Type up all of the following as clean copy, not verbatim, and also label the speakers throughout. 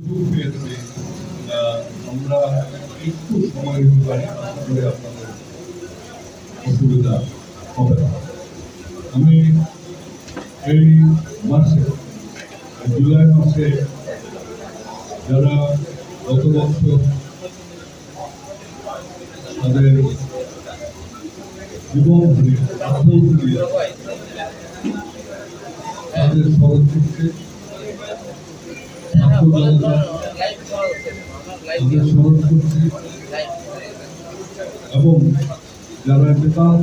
Speaker 1: পেয়েছি আমরা একটু সময় দিতে পারি করে আপনাদের অসুবিধা হবে না। আমি এই মাসে জুলাই মাসে যারা গত বছর তাদের জীবন তাদের স্মরণ করতে স্মরণ করছি এবং যারা বেকার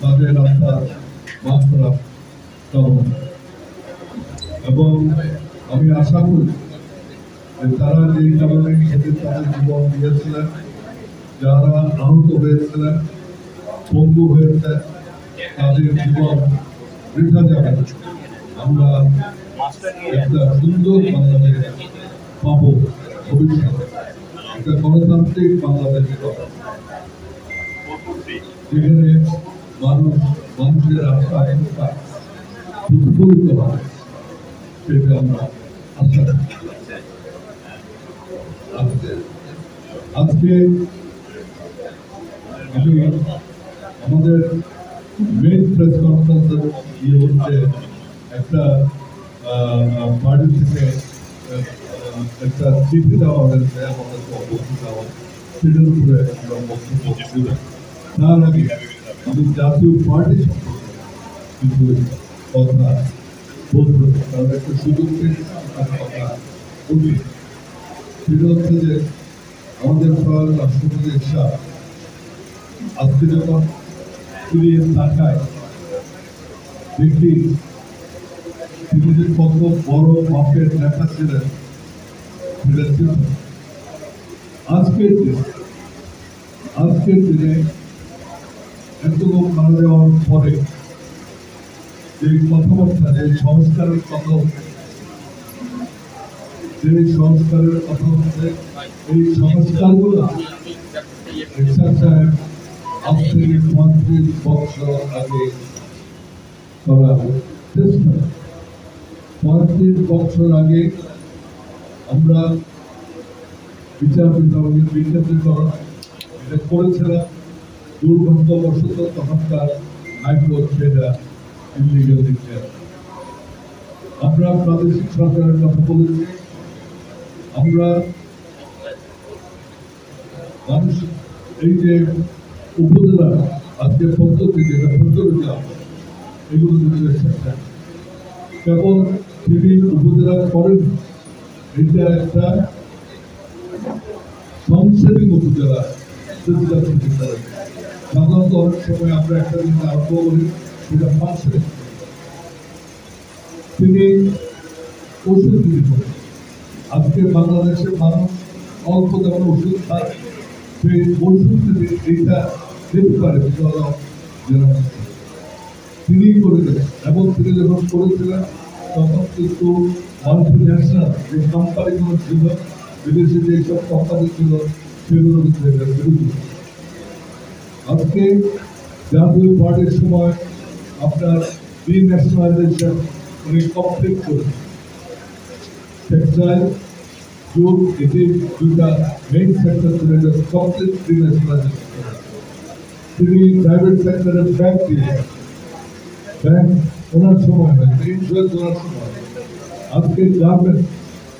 Speaker 1: তাদের আপনার মাত্রা কামনা এবং আমি আশা করি যে তারা যেই কারণে খেতে তাদের জীবন দিয়েছিলেন, যারা আহত হয়েছিলেন, পঙ্গু হয়েছে, তাদের জীবন বৃথা যাবে। আমরা একটা সুন্দর বাংলাদেশ পাবো ভবিষ্যতে, একটা গণতান্ত্রিক বাংলাদেশ যেখানে মানুষের আশা আকাঙ্ক্ষা প্রতিফলিত হয়, সেটা আমরা আশা আজকে আমি আমাদের মেইন প্রেস কনফারেন্সের ইয়ে হচ্ছে একটা পার্টি থেকে একটা চিঠি দেওয়া হয়েছে আমাদের বক্তব্য দেওয়া, সেটার উপরে আমরা বক্তব্য ছিল। তার আগে আমি জাতীয় পার্টি সম্পর্কে কিন্তু কথা বলতে কারণ একটা সুযোগ পেয়েছি কথা বলি। সেটা হচ্ছে যে আমাদের রাষ্ট্রপতি শাহ আজকে যখন ফিরিয়ে তাকায় দেখি তিনি যে কত বড় মাপের নেতা ছিলেন আজকের দিনে এতগুলো মারা যাওয়ার পরে যে কথাবার্তা, যে সংস্কারের কথা হচ্ছে, এই সংস্কারগুলো সাহেব আজ থেকে 35 বছর আগে করা চেষ্টা। 35 বছর আগে আমরা বিচার বিভাগের বিকেন্দ্রীকরণ এটা করেছিলাম। দুর্ভাগ্যবশত তখনকার হাইকোর্ট সেটা ইলিগাল ডিক্লেয়ার। আমরা প্রাদেশিক সরকারের কথা বলেছি, আমরা মানুষ এই যে উপজেলা আজকে পদ্ধতি যেটা প্রচলিত এগুলো কেবল তিনি উপজেলা করেন, এটা একটা সংসদীয় উপজেলা সাধারণত অনেক সময় আমরা একটা জিনিস আরম্ভ করি সেটা ফাংশনে তিনি ওষুধ বিক্রি করেন। আজকে বাংলাদেশের মানুষ অল্প দামে ওষুধ খায়, সেই ওষুধ থেকে এইটা যেতে পারে তিনি করে দেবেন। এবং তিনি যখন করেছিলেন তখন কিন্তু মাল্টিন্যাশনাল যে কোম্পানিগুলো ছিল, বিদেশি যেসব কোম্পানি ছিল সেগুলো বিরুদ্ধে আজকে জাতীয় পার্টির সময় আপনার ডিন্যাশনালাইজেশন উনি কমপ্লিট করেন। টেক্সটাইল, জুট, এটি দুইটা মেইন সেক্টর ছিল, কমপ্লিট ডিন্যাশনালাইজেশন করেন। তিনি প্রাইভেট সেক্টরের ব্যাংক দিয়েছেন, ব্যাংক ওনার সময় হয়েছে, ইন্স্যুরেন্স ওনার সময়। আজকে গার্মেন্টস,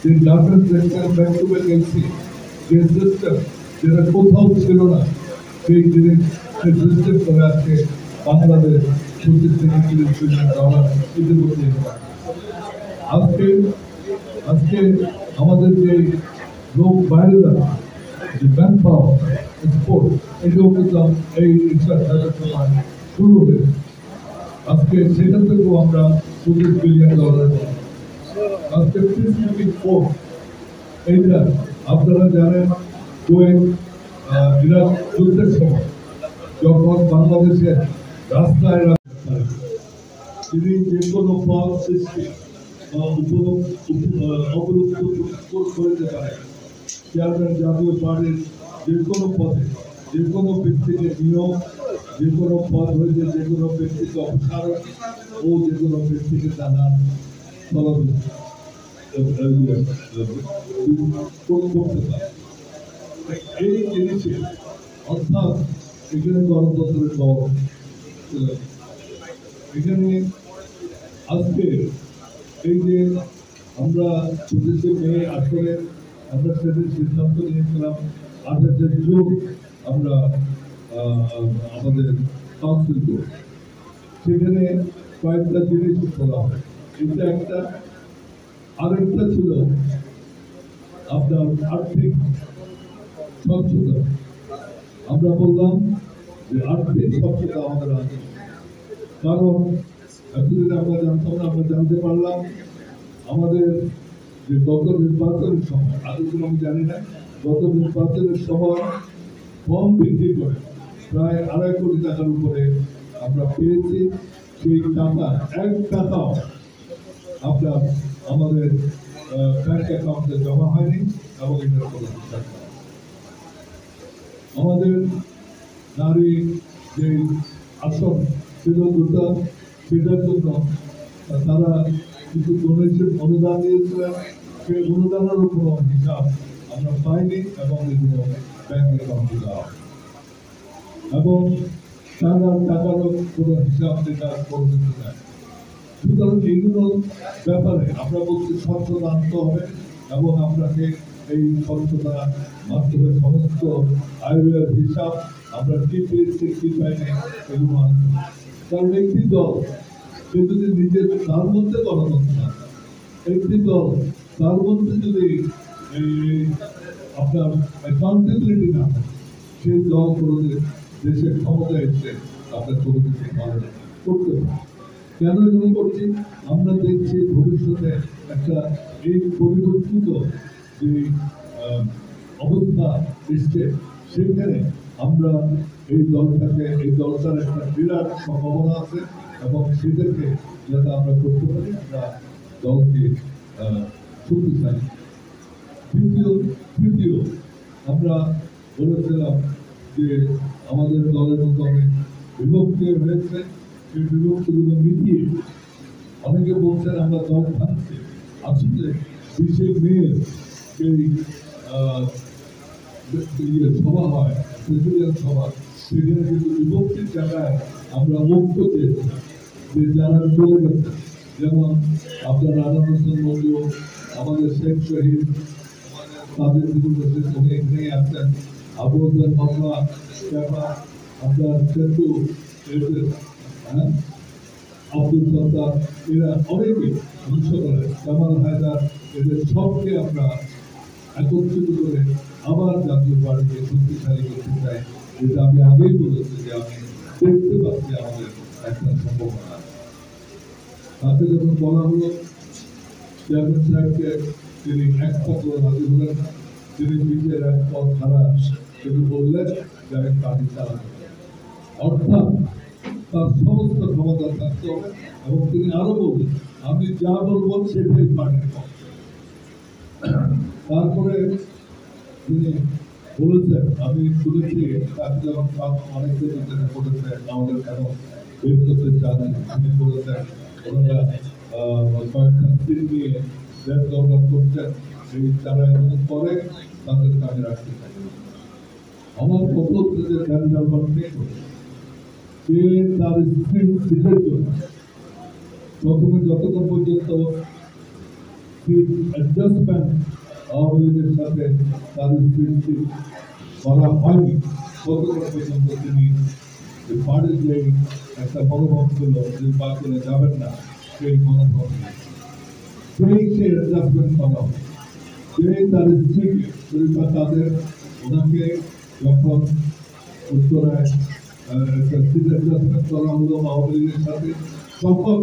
Speaker 1: যে garments sector bank to bank LC যে সিস্টেম যেটা কোথাও ছিল না, সেই জিনিস সিস্টেম করে আজকে বাংলাদেশ ইতিমধ্যে আজকে আমাদের যে লোক বাইরে যাচ্ছে, যে ম্যান পাওয়ার এক্সপোর্ট, এটাও কিন্তু এই ইনফ্রাস্ট্রাকচার সময় শুরু হয়েছে। আজকে সেখান থেকেও আমরা $25 বিলিয়ন আজকে এইটা আপনারা জানেন ইরাক যুদ্ধের সময় যখন বাংলাদেশের রাস্তায় তিনি যে কোনো পথ সৃষ্টি অবরুদ্ধ করতে পারেন। চেয়ারম্যান জাতীয় পার্টির যে কোনো পথে যে কোনো ব্যক্তিকে নিয়োগ, যে কোনো পদ হয়েছে যে কোনো ব্যক্তিকে অপসারণ ও যে কোনো ব্যক্তিকে টানা চলাচল, করতে পারে। এই জিনিসে অর্থাৎ এখানে গণতন্ত্রের দল এখানে আজকে এই যে আমরা 25শে মে আসলে আমরা সেদিন সিদ্ধান্ত নিয়েছিলাম 28 জুন আমরা আমাদের কাউন্সিল করব, সেখানে কয়েকটা জিনিস বলা হয়। এটা একটা, আরেকটা ছিল আপনার আর্থিক স্বচ্ছতা। আমরা বললাম যে আর্থিক স্বচ্ছতা আমাদের আছে, কারণ এতদিন আমরা জানতাম না, আমরা জানতে পারলাম আমাদের যে গত নির্বাচনের সময়, আগে আমি জানি না, গত নির্বাচনের সময় ফর্ম বিক্রি করে প্রায় 2.5 কোটি টাকার উপরে আমরা পেয়েছি। সেই টাকা 1 টাকাও আপনার আমাদের ব্যাংক অ্যাকাউন্টে জমা হয়নি এবং এটার কোনো হিসাব নেই। আমাদের নারী যে আসন ছিল দুটো, সেটার জন্য তারা কিছু ডোনেশন অনুদান দিয়েছিলেন, সেই অনুদানেরও কোনো হিসাব আমরা পাইনি এবং এগুলো ব্যাংক অ্যাকাউন্টে দেওয়া এবং টাকারও কোনো হিসাব যেটা করে দিতে চায়। সুতরাং এইগুলো ব্যাপারে আমরা বলছি স্বচ্ছতা আনতে হবে এবং আপনাকে এই স্বচ্ছতা মাধ্যমে সমস্ত আয়ের হিসাব আমরা কি পেয়েছি কি পাইনি এগুলো আনতে হবে। কারণ একটি দল সে যদি নিজের তার মধ্যে গণতন্ত্র না, একটি দল তার মধ্যে যদি আপনার অ্যাকাউন্টেবিলিটি না থাকে, সেই দল কোনোদিন দেশের ক্ষমতা এসে আপনার কোনো কিছু ভালো করতে পারে। কেন এগুলো করছি? আমরা দেখছি ভবিষ্যতে একটা এই পরিবর্তিত যে অবস্থা এসছে, সেখানে আমরা এই দলটার একটা বিরাট সম্ভাবনা আছে এবং সেটাকে যাতে আমরা করতে পারি, আমরা দলকে শক্তিশালী। তৃতীয় আমরা বলেছিলাম যে আমাদের দলের মতো অনেক বিভক্তি হয়েছে, সেই বিভক্তিগুলো মিটিয়ে অনেকে বলছেন আমরা দল থাকছি। আসলে 20শে মে সেই সভা হয়, প্রেসিডেন্ট সভা, সেখানে কিন্তু বিভক্তির জায়গায় আমরা ঐক্য চেয়েছিলাম যে যারা চলে গেছে, যেমন আপনার রাধামোহন মন্ডল, আমাদের শেখ শহীদ, তাদের বিভিন্ন এখানে আছেন, আবুল মামলা, আপনার সেতু, আব্দুল সত্তার, এরা অনেকে কামাল হায়দার, এদের সবকে আমরা একত্রিত করে আবার জাতীয় পার্টিকে শক্তিশালী করতে চাই। যেটা আমি আগেই বলেছি যে আমি দেখতে পাচ্ছি আমাদের একটা সম্ভাবনা আছে। তাতে যখন বলা হলো চেয়ারম্যান সাহেবকে, তিনি এক পত্র রাজি হলেন না, তিনি নিজের এক পথ খারাপ তিনি বললেন যে আমি পার্টি চালাতে, অর্থাৎ তার সমস্ত ক্ষমতা থাকতে হবে এবং তিনি আরো বলবেন আমি যা বলবো সেটাই পার্টির পক্ষে। তারপরে তিনি বলেছেন, আমি শুনেছি তাকে যখন অনেকে করেছে আমাদের কেন বের করতে চান, তিনি বলেছেন ওনারা কয়েকটা দিন নিয়ে দেশ দরকার করছেন, সেই তারা এরকম করে তাদের কাজে রাখতে থাকে। আমার কত হচ্ছে যে ধ্যান দরবার নেই, সে তার স্ত্রীর সিটের জন্য প্রথমে যতক্ষণ পর্যন্ত অ্যাডজাস্টমেন্ট আওয়ামী লীগের সাথে তার স্ত্রীর করা হয়নি, ততক্ষণ পর্যন্ত তিনি পার্টির যে একটা মনোভাব ছিল নির্বাচনে যাবেন না, সেই মনোভাব সেই অ্যাডজাস্টমেন্ট করা হয়। সেই তার স্ত্রীকে তাদের ওনাকে যখন উত্তরায় অ্যাডজাস্টমেন্ট করা হলো আওয়ামী লীগের সাথে, তখন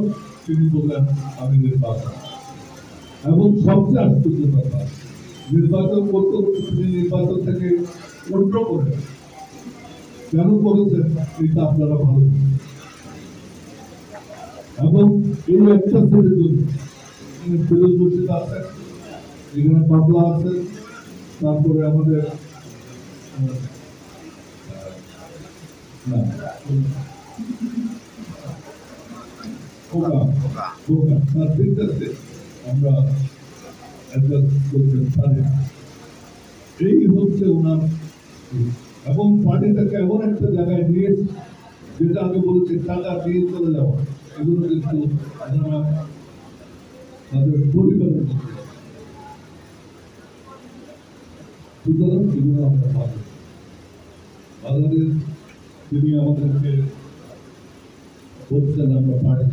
Speaker 1: তিনি বললেন আমি নির্বাচন। এবং সবচেয়ে আশ্চর্য কথা, নির্বাচন করতে তিনি নির্বাচন থেকে উল্টো করে কেন করেছেন এটা আপনারা ভালো। এবং এই একটা ছেলের জন্য ফিরোজ মুর্শিদ আছেন, এখানে বাবলা আছেন, তারপরে আমাদের আমরা অ্যাডজাস্ট করতে পারে। এই হচ্ছে ওনার, এবং পার্টিটাকে এমন একটা জায়গায় নিয়ে যেটা আগে বলেছে টাকা দিয়ে চলে যাওয়া, এগুলো কিন্তু ওনারা তাদের পরিবারের মধ্যে, সুতরাং এগুলো আমরা ভাবি বাজারের তিনি আমাদেরকে বলছেন আমরা পারি।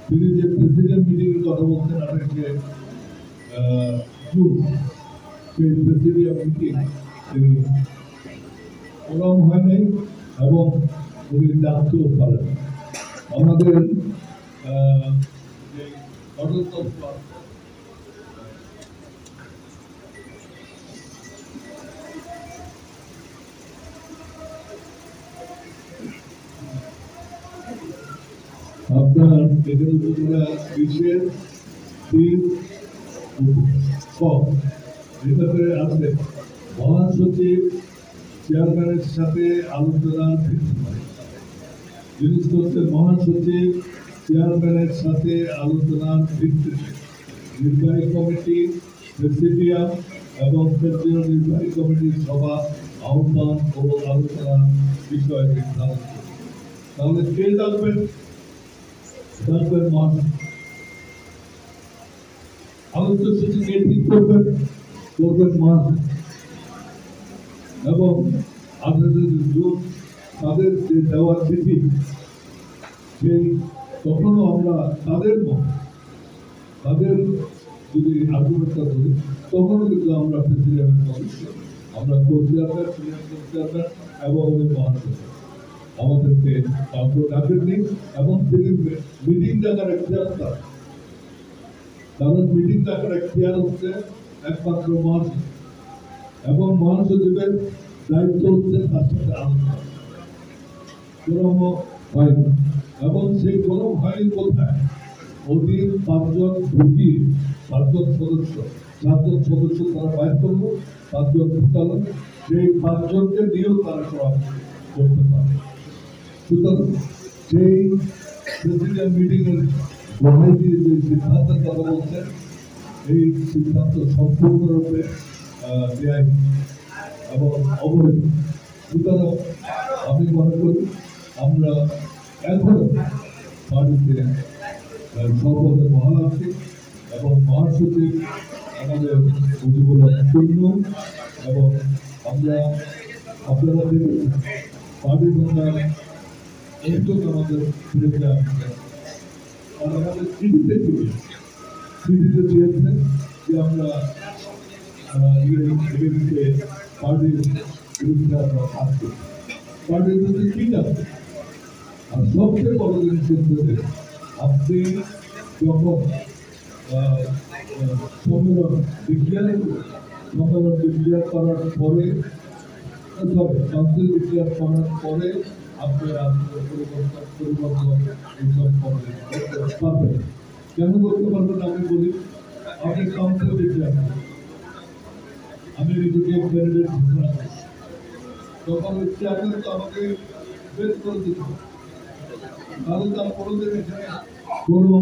Speaker 1: তিনি যে প্রেসিডেন্ট মিটিং এর কথা বলছেন আমাদেরকে সেই প্রেসিডেন্ট মিটিং তিনি ওরম হয় নাই এবং উনি ডাকতেও পারেন। আমাদের যে গণতন্ত্র আপনার এখানে উপজেলা বিশেষ এটাতে আছে মহাসচিব চেয়ারম্যানের সাথে আলোচনার জিনিস হচ্ছে মহাসচিব চেয়ারম্যানের সাথে আলোচনার ভিত্তিতে নির্বাহী কমিটি, প্রেসিডিয়াম এবং কেন্দ্রীয় নির্বাহী কমিটির সভা আহ্বান ও আলোচনার বিষয় নির্ধারণ করে। তাহলে কে ডাকবেন? ডাকবেন মহাসচিব। আলোচ্য সূচিকে ঠিক করবেন মহাসচিব এবং আপনাদের তাদের যে দেওয়া চিঠি সেই তখনও আমরা তাদের যদি আর্গুমেন্টটা করি তখনও কিন্তু আমরা প্রেসিডেন্টের সদস্য, আমরা চেয়ারম্যান এবং উনি মহাসচিব আমাদেরকে কাউকে ডাকেননি এবং তিনি মিটিং ডাকার এখতিয়ার তার, কারণ মিটিং ডাকার এখতিয়ার হচ্ছে একমাত্র মহাসচিব এবং মহাসচিবের দায়িত্ব হচ্ছে তার সাথে আলোচনা। কোরম হয়নি এবং সেই কোরম হয়নি কোথায়? অধীন পাঁচজন সদস্য তারা বাইর করলো, 5 জন ঢুকালো, সেই 5 জনকে নিয়েও তারা সভা করতে পারে। সুতরাং সেই প্রেসিডেন্ট মিটিং এর দোহাই দিয়ে যে সিদ্ধান্তের কথা বলছেন এই সিদ্ধান্ত সম্পূর্ণরূপে বেআইনি এবং অবৈধ। সুতরাং আমি মনে করি আমরা এখনো পার্টিতে সর্বদা বহাল আছি এবং মহাসচিব আমাদের মুজিবুর শূন্য এবং আমরা আপনারা দেখেছেন পার্টি ভাঙার একজন আমাদের আমাদের চিঠিতে দিয়েছেন যে আমরা পার্টির বিরুদ্ধে আমরা থাকবো, পার্টির বিরুদ্ধে কি যাবে। আর সবচেয়ে বড় জিনিস হচ্ছে আপনি যখন সম্মেলন ডিক্লেয়ার করার পরে কাউন্সিল ডিক্লেয়ার করার পরে আপনি পরিবর্তন এইসব পারবেন। কেন করতে পারবেন আমি বলি, আপনি কাউন্সিল ডিক্লেয়ার আমি নিজেকে ক্যান্ডিডেট ঘোষণা করি, তখন চেয়ারম্যান তো আমাকে বের করে দিতে হবে, তাহলে তার কোনোদিন এখানে কোনো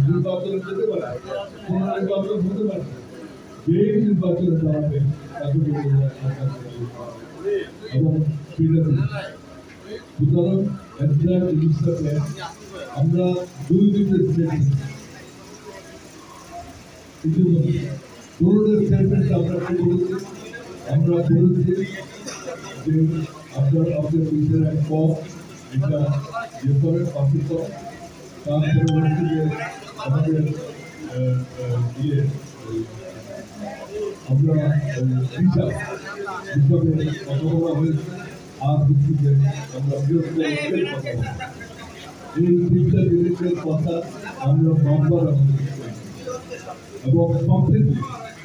Speaker 1: নির্বাচনে যেতে পারে, কোনো নির্বাচন হতে পারে, যেই নির্বাচনে দাঁড়াবে তাকে এবং সুতরাং আমরা দুই দিনের স্টেটমেন্ট আমরা কি বলেছি, আমরা বলেছি যে আপনাদের বিষয়ের এক পথ এটা যে করে পাখি পথ, তারপরে হচ্ছে যে আমাদের ইয়ে আমরা হিসাবে কথা বলা হয়েছে, আর হচ্ছে যে আমরা বৃহত্তর কথা বলবো। এই তিনটা জিনিসের কথা আমরা বারবার এবং সম্প্রতি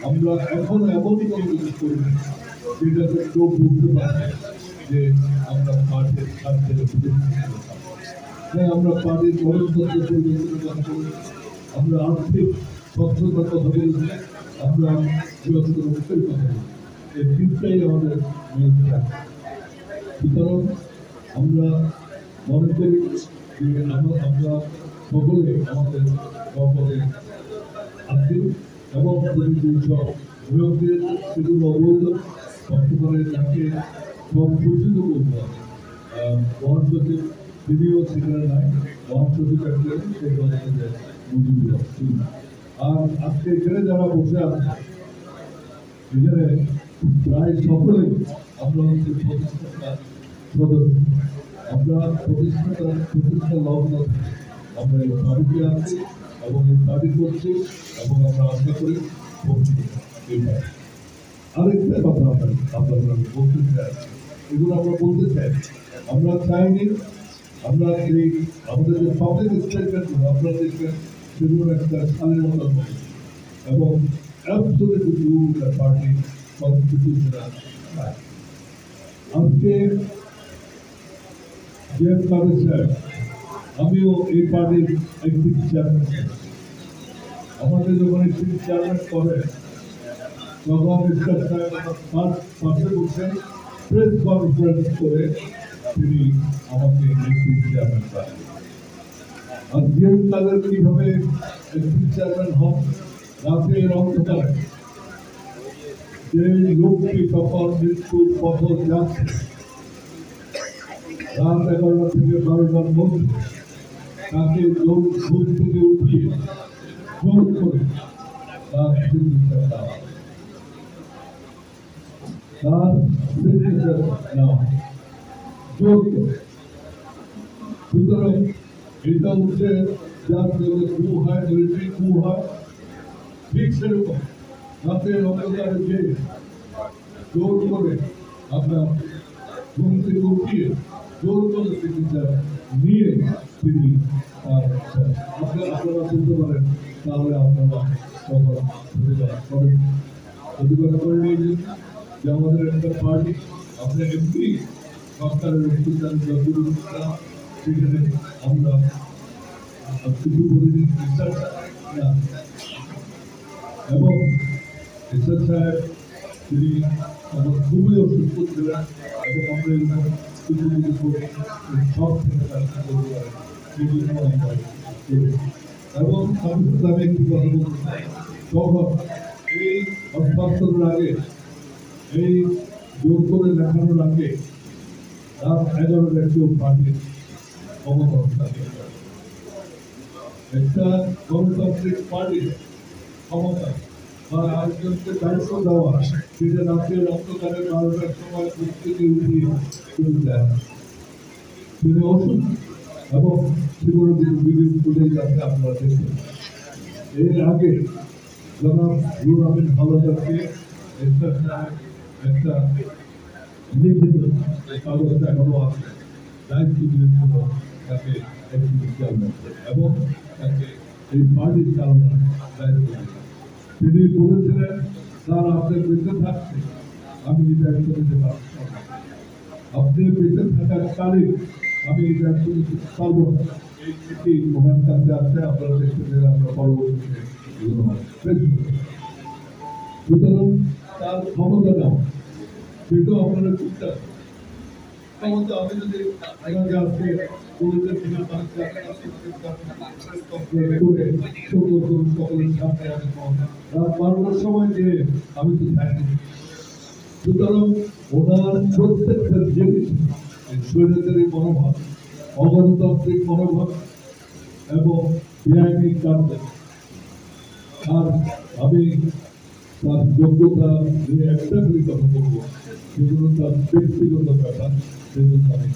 Speaker 1: আমরা এখনো এমন কোনো জিনিস করি যেটাতে কেউ বুঝতে পারছে যে আমরা পার্টির স্বার্থে আমরা পার্টির গণতন্ত্রের পরিবর্তনের কথা বলি, আমরা আর্থিক স্বচ্ছতার কথা বলছি, আমরা বৃহত্তর মুখের কথা বলি। এই তিনটাই আমাদের মেন থাকে। সুতরাং আমরা মনে করি যে আমরা সকলে আমাদের পদে আছি এবং যেসব নিয়োগদের সেগুলো অবৈধ বর্তমানে তাকে সংশোধিত করতে হবে। মহাসচিব তিনিও সেখানে নাই, মহাসচিব একজন সেটা হচ্ছে মুজিবুর রহমান। আর আজকে এখানে যারা বসে আছে এখানে প্রায় সকলেই আমরা হচ্ছে প্রতিষ্ঠাতা সদস্য। আমরা প্রতিষ্ঠা লগ্ন আমরা এই পার্টিতে আছি এবং এই পার্টি করছি এবং আমরা আশা করি আরেকটা কথা আপনারা বলতে চাই, এগুলো আমরা বলতে চাই, আমরা চাইনি আমরা এই আমাদের যে পাবলিক স্টেটমেন্ট আপনারা দেখবেন সেগুলো একটা স্বাধীনতা এবং absolutely do the party constitutional right. আজকে যে কারণে স্যার আমিও এই পার্টির একটি চেয়ারম্যান, আমাদের যখন একটি চেয়ারম্যান করে তখন পাশে বসে প্রেস কনফারেন্স করে তিনি আমাকে একটি চেয়ারম্যান করেন। আর যে তাদের কিভাবে একটি চেয়ারম্যান হন, রাতের অন্ধকারে যে লোকটি তখন মৃত্যুর পথ যাচ্ছে রাত 11টা থেকে 12টার মধ্যে তাকে ঘুম থেকে উঠিয়ে জোর করে তার সিগনেচার নেওয়া জোর করে। সুতরাং এটা হচ্ছে যার কু হয় মিলিটারি কু হয়, ঠিক সেরকম রাতের অন্ধকারে যে জোর করে আপনার ঘুম থেকে উঠিয়ে জোর করে সিগনেচার নিয়ে তিনি আপনারা বলতে পারেন, তাহলে আপনারা তখন প্রতিবাদ করে নিয়েছেন যে আমাদের একটা পার্টি আপনার এমপি সরকারের অফিসার সেখানে আমরা কিছু বলিনি এবং এসআর সাহেব তিনি আমার খুবই অসুস্থ ছিলেন এবং আমরা কিছু কিছু সব থেকে সেই জন্য আমরা এবং আমি একটু কথা বলতে চাই, তখন এই হস্তান্তরের আগে এই জোর করে দেখানোর আগে রাত 11টার কেউ পার্টির ক্ষমতা একটা গণতান্ত্রিক পার্টির ক্ষমতা বা আরেকজনকে দায়িত্ব দেওয়া, সেটা রাতের অন্ধকারে 12টার সময় প্রস্তুতি উঠিয়ে চলে যায়। তিনি অসুস্থ এবং সেগুলো ভিডিও ফুটেজ যাতে আপনারা দেখবেন। এর আগে জনাব রুল আমিন হাওলাদারকে একটা লিখিত কাগজ এখনো আছে, দায়িত্ব দিয়েছিল তাকে এবং তাকে এই পার্টির চালনার দায়িত্ব দিয়েছিল। তিনি বলেছিলেন স্যার আপনি বেঁচে থাকতে আমি এই দায়িত্ব নিতে পারব, আপনি বেঁচে থাকার কালে আমি এই দায়িত্ব নিতে পারবো না। এই ওনার কাছে আছে, আপনারা দেখতে পেলে আমরা পরবর্তীতে সুতরাং তার ক্ষমতা নাও সেটাও আপনারা চিন্তা ক্ষমতা। আমি যদি আজকে সকলের সামনে রাত 12টার সময় যে আমি তো থাকি। সুতরাং ওনার প্রত্যেকটা জিনিস স্বৈরাচারী মনোভাব, অগণতান্ত্রিক মনোভাব এবং বেআইনি কাজ, আর আমি তার যোগ্যতা নিয়ে একটা করে কথা বলবো, সেগুলো তার ব্যক্তিগত ব্যাপার, সেজন্য আমি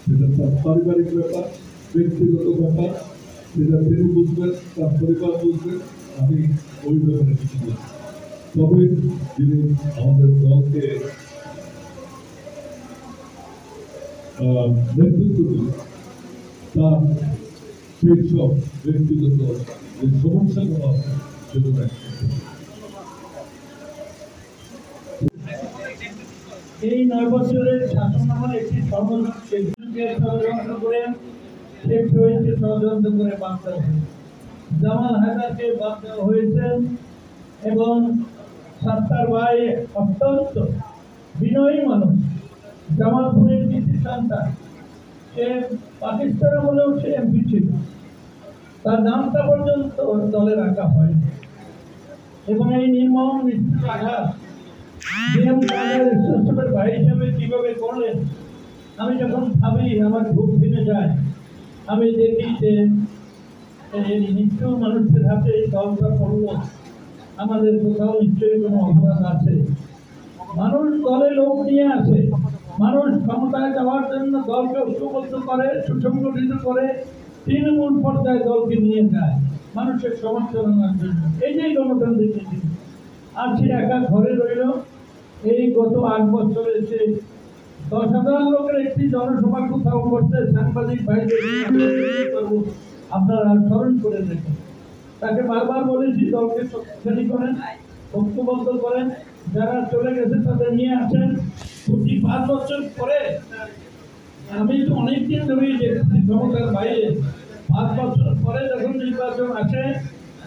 Speaker 1: সেটা তার পারিবারিক ব্যাপার, ব্যক্তিগত ব্যাপার, সেটা তিনি বুঝবেন, তার পরিবার বুঝবেন, আমি ওই ব্যাপারে কিছু বলছি। তবে যিনি আমাদের দলকে নেতৃত্ব দিলেন তার সেই সব ব্যক্তিগত যে সমস্যাগুলো আছে সেগুলো
Speaker 2: এই 9 বছরের শাসনামল একটি ষড়যন্ত্র করে শেখ শহীদকে ষড়যন্ত্র করে বাদ দেওয়া হয়েছে, জামাল হায়দারকে বাদ দেওয়া হয়েছে এবং সাত্তার ভাই অত্যন্ত বিনয়ী মানুষ, জামালপুরের কৃষি সন্তান, সে পাকিস্তানে বলেও সে এমপি ছিল, তার নামটা পর্যন্ত দলে রাখা হয় এবং এই নির্মম মৃত্যুর আঘাত ভাই হিসাবে কিভাবে করলেন, আমি যখন ভাবি আমার ঘুম ভেঙে যায়। আমি দেখি যে এই নিশ্চয় মানুষের হাতে এই দলটা পড়লো, আমাদের কোথাও নিশ্চয়ই কোনো অপরাধ আছে। মানুষ দলে লোক নিয়ে আসে, মানুষ ক্ষমতায় যাওয়ার জন্য দলকে ঐক্যবদ্ধ করে, সুসংগঠিত করে, তৃণমূল পর্যায়ে দলকে নিয়ে যায় মানুষের সমর্থন আনার জন্য। এই যে গণতান্ত্রিক নীতি। আর সে একা ঘরে রইল। এই গত 8 বছরে সে 10,000 লোকের একটি জনসভা কোথাও করতে সাংবাদিক ভাইদের আপনারা স্মরণ করে দেখেন। তাকে বারবার বলেছি দলকে শক্তিশালী করেন, ঐক্যবদ্ধ করেন, যারা চলে গেছে তাদের নিয়ে আসেন। প্রতি 5 বছর পরে আমি তো অনেকদিন ধরেই দেখছি ক্ষমতার বাইরে 5 বছর পরে যখন নির্বাচন আসে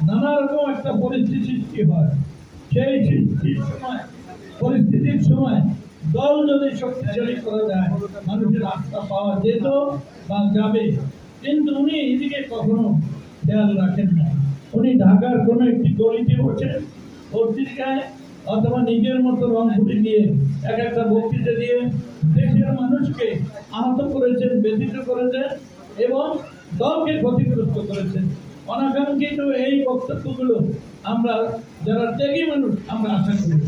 Speaker 2: নানা রকম একটা পরিস্থিতি সৃষ্টি হয়। সেই পরিস্থিতির সময় দল যদি শক্তিশালী করা যায় মানুষের আস্থা পাওয়া যেত বা যাবে, কিন্তু উনি এদিকে কখনো খেয়াল রাখেন না। উনি ঢাকার কোনো একটি গলিতে বসে পত্রিকায় অথবা নিজের মতো রংপুরে গিয়ে এক একটা বক্তৃতা দিয়ে দেশের মানুষকে আহত করেছেন, ব্যথিত করেছেন এবং দলকে ক্ষতিগ্রস্ত করেছেন। অনাকাঙ্ক্ষিত এই বক্তব্যগুলো আমরা যারা ত্যাগী মানুষ আমরা আশা করি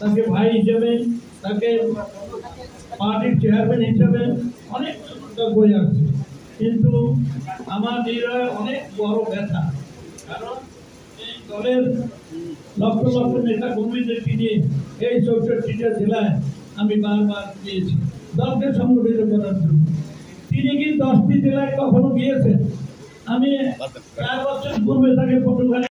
Speaker 2: তাকে ভাই হিসেবে, তাকে পার্টির চেয়ারম্যান হিসেবে অনেক বই আছে, কিন্তু আমার হৃদয়ে অনেক বড় ব্যথা। কারণ এই দলের লক্ষ লক্ষ নেতা কর্মীদেরকে নিয়ে এই 64টা জেলায় আমি বারবার গিয়েছি দলকে সংগঠিত করার জন্য। তিনি কি 10টি জেলায় কখনো গিয়েছেন? আমি 4 বছর পূর্বে তাকে পটুয়াখালী